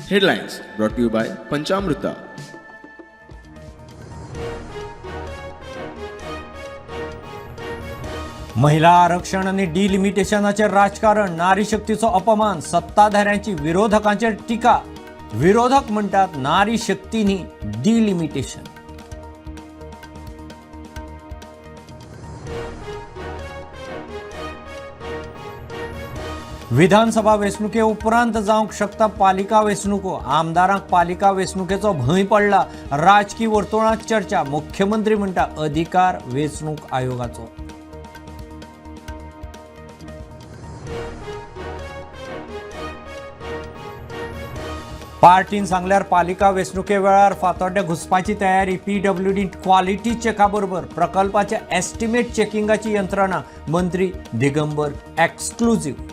Headlines brought to you by Panchamrita. महिला आरक्षण आणि डिलिमिटेशनाचे राजकारण, नारी शक्तीचा अपमान, सत्ताधाऱ्यांची विरोधकांची टीका. विरोधक म्हणतात नारी शक्तीनी डिलिमिटेशन. विधानसभा वेचणुके उपरांत जावंक शकता पालिका वेचणुको. आमदारांक पालिका वेचणुकेचो भंय पडला. राजकीय वर्तुळांत चर्चा. मुख्यमंत्री म्हणटा अधिकार वेचणूक आयोगाचो. पार्टीन सांगल्यार पालिका वेचणुके वेळार फातोड्डे घुसपाची तयारी. PWD क्वालिटी चेका बरोबर प्रकल्पाच्या एस्टिमेट चेकिंगाची यंत्रणा. मंत्री दिगंबर एक्सक्लुझिव्ह.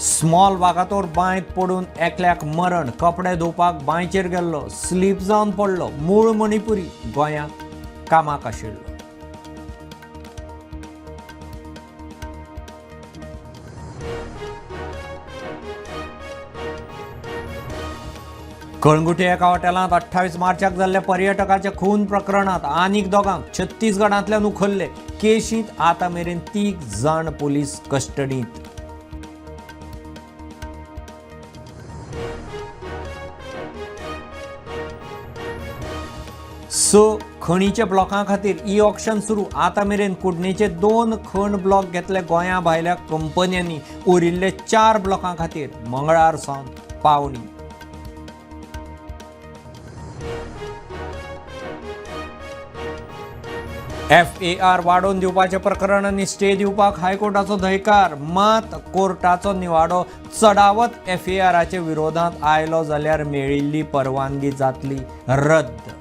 स्मॉल वागातोर बांयत पडून एकल्याक मरण. कपडे धुवपाक बांयचेर गेल्लो, स्लीप जावन पडलो. मूळ मणिपुरी, गोंयांत कामाक आशिल्लो. कळंगुटे एका हॉटेलांत 28 मार्चाक जाल्ल्या पर्यटकाच्या खून प्रकरणात आनीक दोगांक छत्तीसगडांतल्यान उखल्ले. केशींत आतां मेरेन 3 जाण पोलीस कस्टडींत. खणीच्या ब्लॉकां खातीर ऑक्शन सुरू. आतां मेरेन कुडणेचे 2 खण ब्लॉक घेतले गोंया भायल्या कंपन्यांनी. उरिल्ले 4 ब्लॉकां खातीर मंगळार सावन पावणी. FAR वाडोवन दिवपाचे प्रकरण आनी स्टे दिवपाक हायकोर्टाचो न्हयकार. मात कोर्टाचो निवाडो चडावत FARच्या विरोधांत आयलो जाल्यार मेळिल्ली परवानगी जातली रद्द.